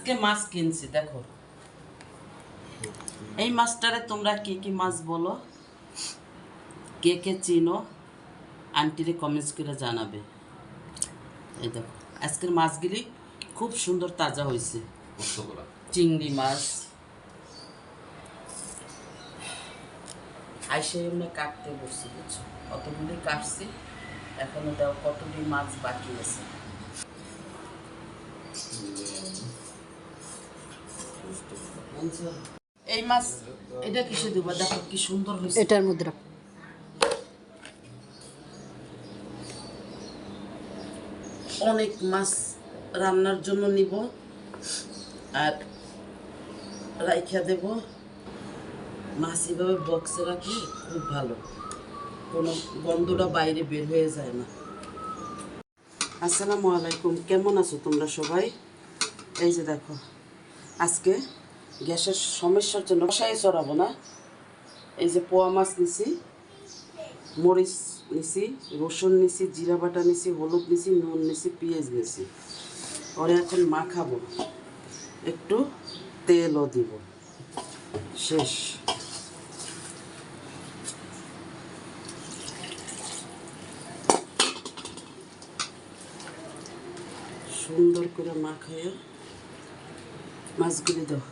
আজকে মাছ কিনছি দেখো। এই মাছটারে তোমরা কি কি মাছ বলো, কে কে চিনো, আন্টিরে কমেন্টস করে জানাবে। এই দেখো আজকের মাছগুলি খুব সুন্দর তাজা হয়েছে। চিংড়ি মাছ আইসে এমনি কাটতে বসছি, বুঝছো, কতগুলি কাটছি, এখনো দেখো কতগুলি মাছ বাকি আছে। এই মাছ এটা কিসে দিব, দেখো কি সুন্দর হয়েছে। এটার মধ্যে অনেক মাছ রান্নার জন্য নিব আর রাইখা দেব। মাছ এভাবে বক্সে রাখলে খুব ভালো, কোনো গন্ধটা বাইরে বের হয়ে যায় না। আসসালামু আলাইকুম, কেমন আছো তোমরা সবাই? এই যে দেখো আজকে গ্যাসের সমস্যার জন্য কষাই চড়াবো না। এই যে পোয়া মাছ নিছি, মরিচ নিছি, রসুন নিছি, জিরা বাটা নিছি, হলুদ নিছি, নুন নিছি, পেঁয়াজ নিছি। ওরে এখন মাখাবো, একটু তেলও দিব, শেষ। সুন্দর করে মাখাইয়া মাছগুলি দাও।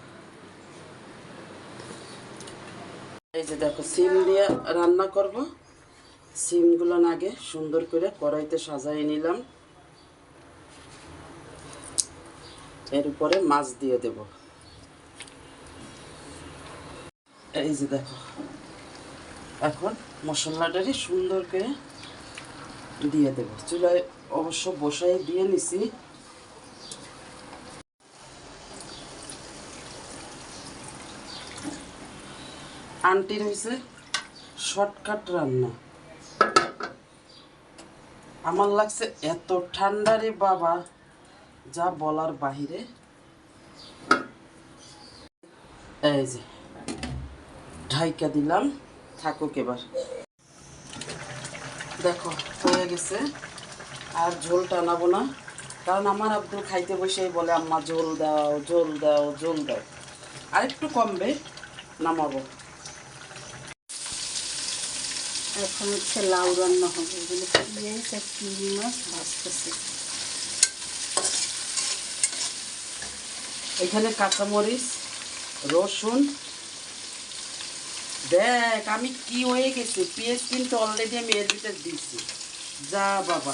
এই যে দেখো সিম দিয়ে রান্না করব। সিমগুলো আগে সুন্দর করে কড়াইতে সাজাই নিলাম, এর উপরে মাছ দিয়ে দেব। এই যে দেখো এখন মশলাটাকে সুন্দর করে দিয়ে দেব। চুলায় অবশ্য বসাই দিয়ে নিছি। আন্টির হয়েছে শর্টকাট রান্না, আমার লাগছে এত ঠান্ডা রে বাবা, যা বলার বাহিরে। এই যে ঢাইকা দিলাম, থাকুক এবার। দেখো হয়ে গেছে, আর ঝোল টানাবো না, কারণ আমার আব্দুল খাইতে বসেই বলে আম্মা ঝোল দাও, ঝোল দাও, ঝোল দাও। আর একটু কমবে, নামাবো। এখন হচ্ছে লাউ রান্না হবে, এগুলো পেঁয়াজ আর চিংড়ি মাছ ভাজতেছে। এখানে কাঁচামরিচ, রসুন, দেখ আমি কি হয়ে গেছি, পেঁয়াজ কিন্তু অলরেডি আমি এর ভিতরে দিচ্ছি। যা বাবা,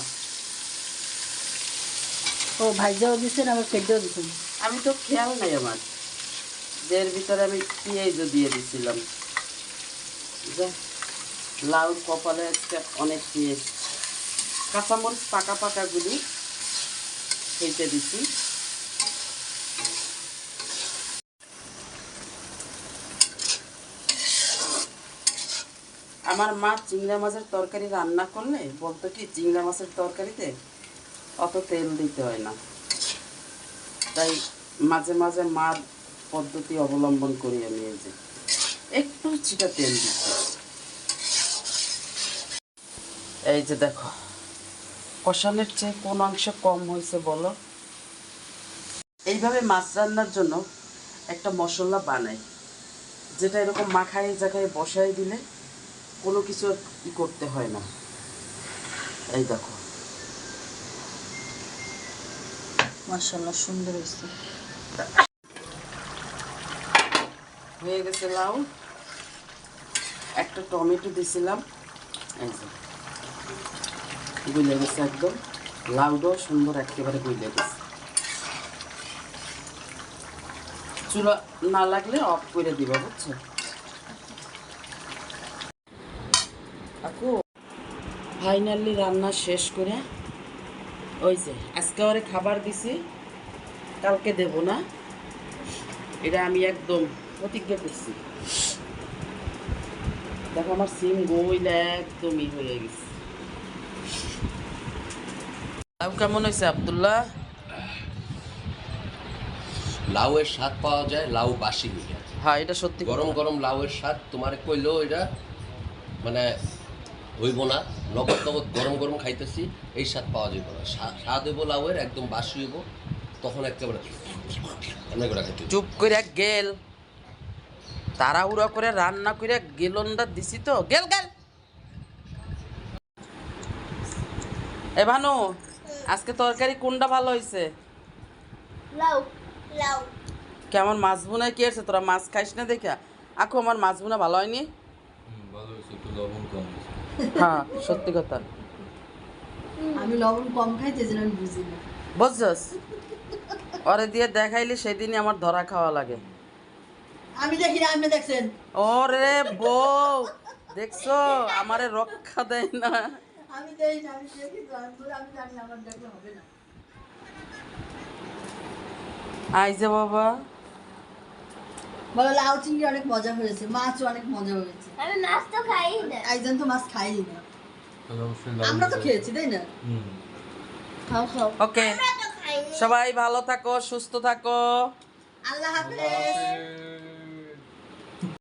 ও ভাইজাও দিচ্ছেন, আবার ফেটেও দিচ্ছেন। আমি তো খেয়াল নাই আমার, যে এর ভিতরে আমি পেঁয়াজও দিয়ে দিছিলাম। যা লাউ কপালে আজকে অনেক পেঁয়াজ। কাঁচামরিচ পাকা পাকাগুলি খেতে দিছি। আমার মা চিংড়া মাছের তরকারি রান্না করলে বলতো কি, চিংড়া মাছের তরকারিতে অত তেল দিতে হয় না, তাই মাঝে মাঝে মার পদ্ধতি অবলম্বন করি আমি। এই যে একটু চিটা তেল দিচ্ছি। এই যে দেখো কষানোর চেয়ে কোন অংশ কম হয়েছে বলো। এইভাবে মাছ রান্নার জন্য একটা মশলা বানাই, যেটা এরকম মাখাই জায়গায় বসাই দিলে কোনো কিছু ই করতে হয় না। এই দেখো মাশাআল্লাহ সুন্দর হয়েছে। হয়ে গেছে লাউ। একটা টমেটো দিছিলাম, এই যে গুলে গেছে একদম, লাউটাও সুন্দর একেবারে গুলে গেছে। চুলা না লাগলে অফ করে দিবা, বুঝছো। ফাইনালি রান্না শেষ করে, ওই যে আজকে ওরে খাবার দিছি, কালকে দেব না, এটা আমি একদম প্রতিজ্ঞা করছি। দেখো আমার সিম গইলা একদমই হয়ে গেছে। লাউ কেমন হয়েছে আব্দুল্লাহ? লাউয়ের স্বাদ পাওয়া যায়, লাউ বাসি মিঠা। হ্যাঁ এটা সত্যি, গরম গরম লাউয়ের স্বাদ তোমার কইলো এটা মানে হইব না। নগদ নগদ গরম গরম খাইতেছি, এই স্বাদ পাওয়া যাবে না। স্বাদ হইব লাউয়ের একদম বাসি হইব, তখন একেবারে এমনি করে খাইতে চুপ করে গেল, তাড়াহুড়া করে রান্না করে গেলনটা দিছি তো, গেল গেল। এ ভানু, আজকে তরকারি কোনটা ভালো হয়েছে? লাউ লাউ কেমন মাছ ভুনা কি আছে? তোরা মাছ খাইস না দেখা আকু, আমার মাছ ভুনা ভালো হয়নি। ভালো হয়েছে, একটু লবণ কম হয়েছে। হ্যাঁ সত্যি কথা, আমি লবণ কম খাই যে জন্য আমি বুঝি না। বুঝছস? ওরে দিয়ে দেখাইলে সেদিনই আমার ধরা খাওয়া লাগে। আমি দেখি না, আপনি দেখছেন? ওরে বউ, দেখছো আমারে রক্ষা দেয় না। আমি দেখি না, আমি দেখি তো, আমি জানি আমার দেখলে হবে না। আই যে বাবা, বলো লাউ চিংড়ি অনেক মজা হয়েছে, মাছও অনেক মজা হয়েছে। আমি মাছ তো খাই না। একজন তো মাছ খাই না, তাহলে অবশ্যই লাউ আমরা তো দিতে খেয়েছি তাই না? হুম। খাও খাও। ওকে আমরা তো খাই না। সবাই ভালো থাকো, সুস্থ থাকো। আল্লাহ হাফেজ। আল্লাহ হাফেজ।